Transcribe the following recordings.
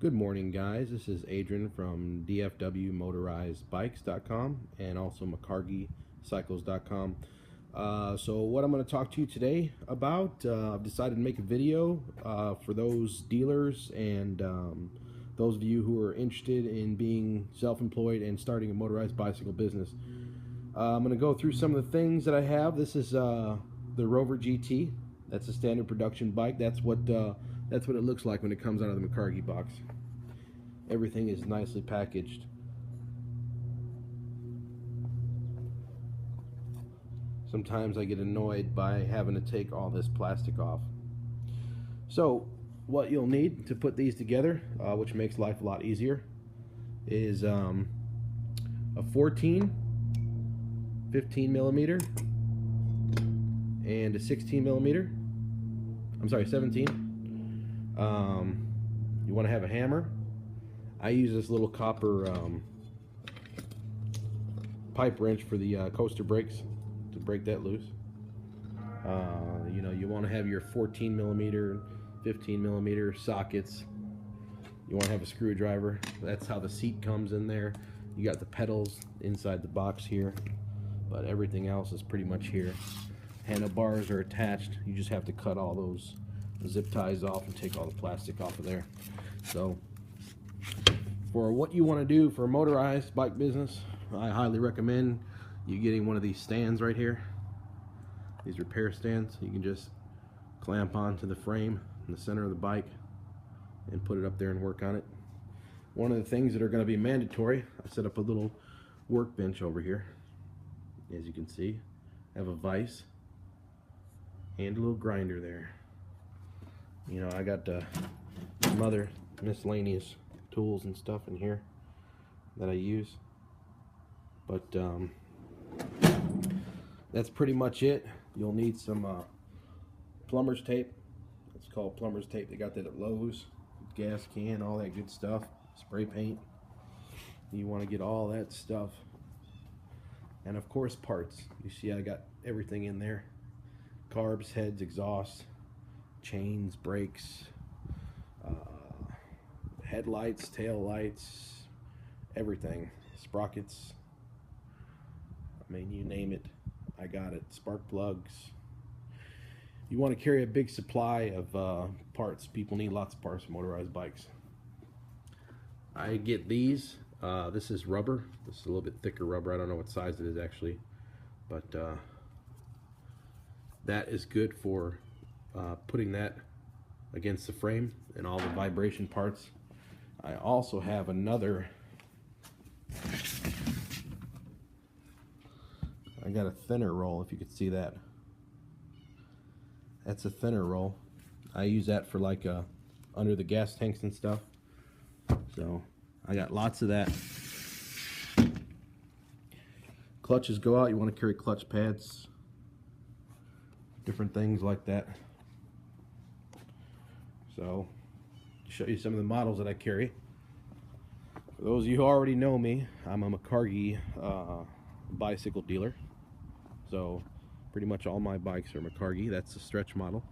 Good morning, guys. This is Adrian from dfwmotorizedbikes.com and also micargicycles.com. So what I'm going to talk to you today about, I've decided to make a video for those dealers and those of you who are interested in being self-employed and starting a motorized bicycle business. I'm going to go through some of the things that I have. This is the Rover GT. That's a standard production bike. That's what it looks like when it comes out of the Micargi box. Everything is nicely packaged. Sometimes I get annoyed by having to take all this plastic off. So what you'll need to put these together, which makes life a lot easier, is a 14, 15 millimeter, and a 16 millimeter. I'm sorry, 17. You want to have a hammer. I use this little copper pipe wrench for the coaster brakes to break that loose. You want to have your 14 millimeter, 15 millimeter sockets. You want to have a screwdriver. That's how the seat comes in there. You got the pedals inside the box here, but everything else is pretty much here. Handlebars are attached. You just have to cut all those zip ties off and take all the plastic off of there. So for what you want to do for a motorized bike business, I highly recommend you getting one of these stands right here. These repair stands. You can just clamp onto the frame in the center of the bike and put it up there and work on it. One of the things that are going to be mandatory, I set up a little workbench over here. As you can see, I have a vise and a little grinder there. I got some other miscellaneous tools and stuff in here that I use, but that's pretty much it. You'll need some plumber's tape. It's called plumber's tape. They got that at Lowe's. Gas can, all that good stuff. Spray paint. You want to get all that stuff, and of course parts. You see I got everything in there: carbs, heads, exhausts, chains, brakes, headlights, tail lights, everything, sprockets. I mean, you name it, I got it. Spark plugs. You want to carry a big supply of parts. People need lots of parts for motorized bikes. I get these. This is rubber. This is a little bit thicker rubber. I don't know what size it is actually, but that is good for putting that against the frame and all the vibration parts. I also have another, I got a thinner roll, if you could see that. That's a thinner roll. I use that for like under the gas tanks and stuff. So I got lots of that. Clutches go out, you want to carry clutch pads, different things like that. So show you some of the models that I carry. For those of you who already know me, I'm a Micargi bicycle dealer. So pretty much all my bikes are Micargi. That's the stretch model.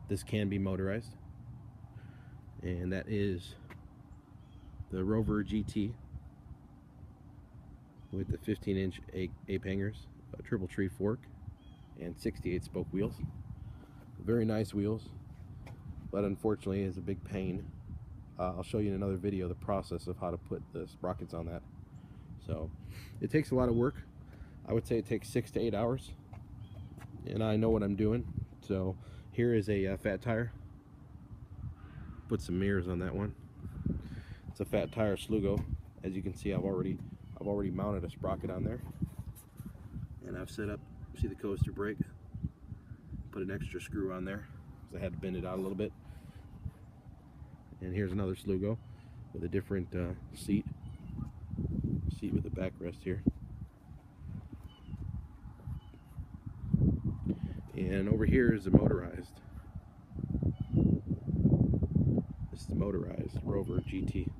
This can be motorized, and that is the Rover GT with the 15-inch ape hangers, a triple tree fork, and 68 spoke wheels. Very nice wheels, but unfortunately is a big pain. I'll show you in another video the process of how to put the sprockets on that. So it takes a lot of work. I would say it takes 6 to 8 hours, and I know what I'm doing. So here is a fat tire. Put some mirrors on that one. It's a fat tire Slugo. As you can see, I've already mounted a sprocket on there, and I've set up, see the coaster brake, put an extra screw on there because I had to bend it out a little bit. And here's another Slugo with a different seat with the backrest here. And over here is the motorized. This is the motorized Rover GT.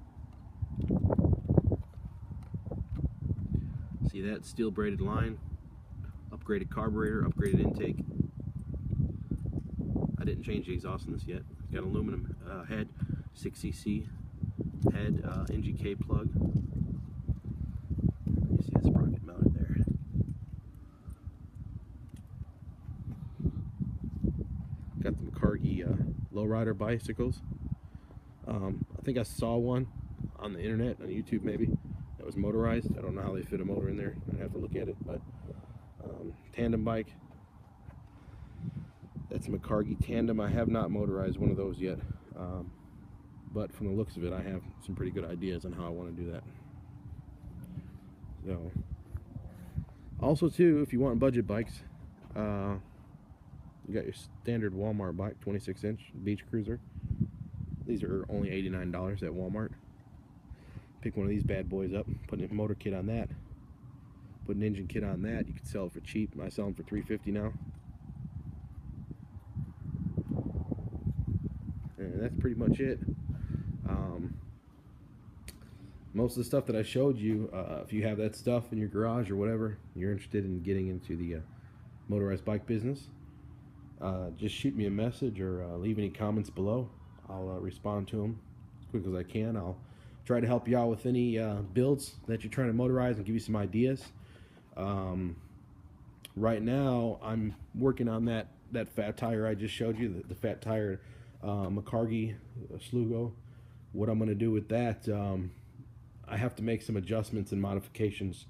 See that steel braided line, upgraded carburetor, upgraded intake. I didn't change the exhaust in this yet. It's got aluminum head. 6cc head NGK plug. You see the sprocket mounted there. Got the Micargi lowrider bicycles. I think I saw one on the internet, on YouTube maybe, that was motorized. I don't know how they fit a motor in there. I'd have to look at it, but tandem bike. That's a Micargi tandem. I have not motorized one of those yet, but from the looks of it, I have some pretty good ideas on how I want to do that. So, also too, if you want budget bikes, you got your standard Walmart bike, 26-inch beach cruiser. These are only $89 at Walmart. Pick one of these bad boys up, put a motor kit on that, put an engine kit on that. You can sell it for cheap. I sell them for $350 now. And that's pretty much it. Most of the stuff that I showed you, if you have that stuff in your garage or whatever, you're interested in getting into the motorized bike business, just shoot me a message or leave any comments below. I'll respond to them as quick as I can. I'll try to help you out with any builds that you're trying to motorize and give you some ideas. Right now, I'm working on that fat tire I just showed you, the fat tire Micargi Slugo. What I'm going to do with that, I have to make some adjustments and modifications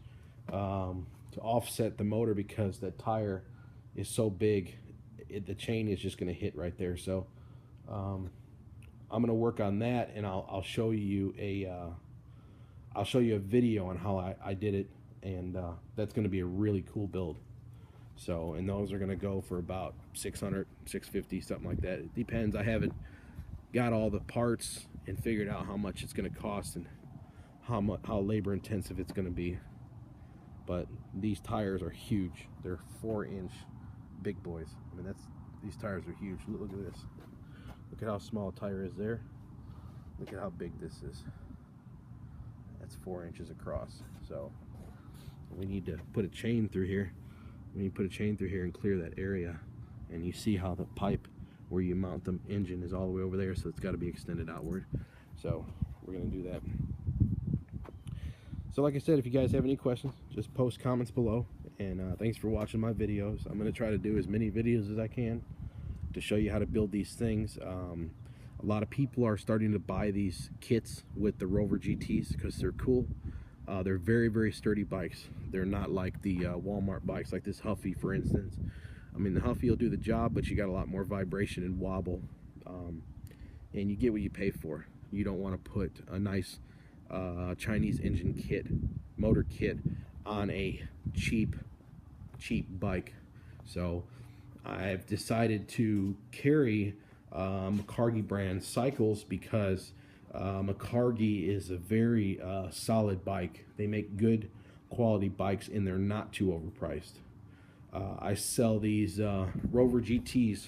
to offset the motor because that tire is so big, the chain is just going to hit right there. So I'm going to work on that, and I'll show you a video on how I did it, and that's going to be a really cool build. So, and those are going to go for about $600, $650, something like that. It depends. I haven't got all the parts and figured out how much it's going to cost and how labor intensive it's going to be. But these tires are huge. They're 4-inch big boys. I mean, these tires are huge. Look at this. Look at how small a tire is there. Look at how big this is. That's 4 inches across. So we need to put a chain through here. We need to put a chain through here and clear that area. And you see how the pipe where you mount the engine is all the way over there, so it's got to be extended outward. So we're going to do that. So like I said, if you guys have any questions, just post comments below. And thanks for watching my videos. I'm going to try to do as many videos as I can to show you how to build these things. A lot of people are starting to buy these kits with the Rover GTs because they're cool. They're very, very sturdy bikes. They're not like the Walmart bikes, like this Huffy, for instance. I mean, the Huffy will do the job, but you got a lot more vibration and wobble, and you get what you pay for. You don't want to put a nice Chinese engine kit, motor kit, on a cheap bike. So I've decided to carry Micargi brand cycles because Micargi is a very solid bike. They make good quality bikes and they're not too overpriced. I sell these Rover GTs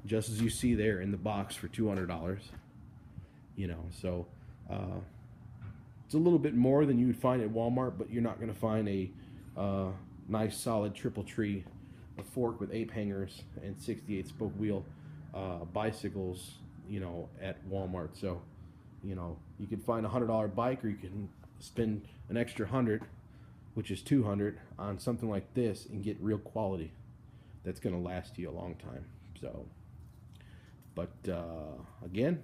just as you see there in the box for $200. You know, so it's a little bit more than you would find at Walmart, but you're not going to find a nice solid triple tree, a fork with 8 hangers and 68 spoke wheel bicycles, you know, at Walmart. So, you know, you can find a $100 bike, or you can spend an extra 100, which is 200, on something like this and get real quality that's going to last you a long time. So, but again,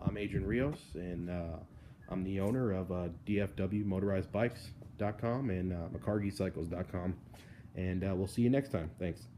I'm Adrian Rios, and I'm the owner of DFW motorized bikes.com and MicargiCycles.com, and we'll see you next time. Thanks.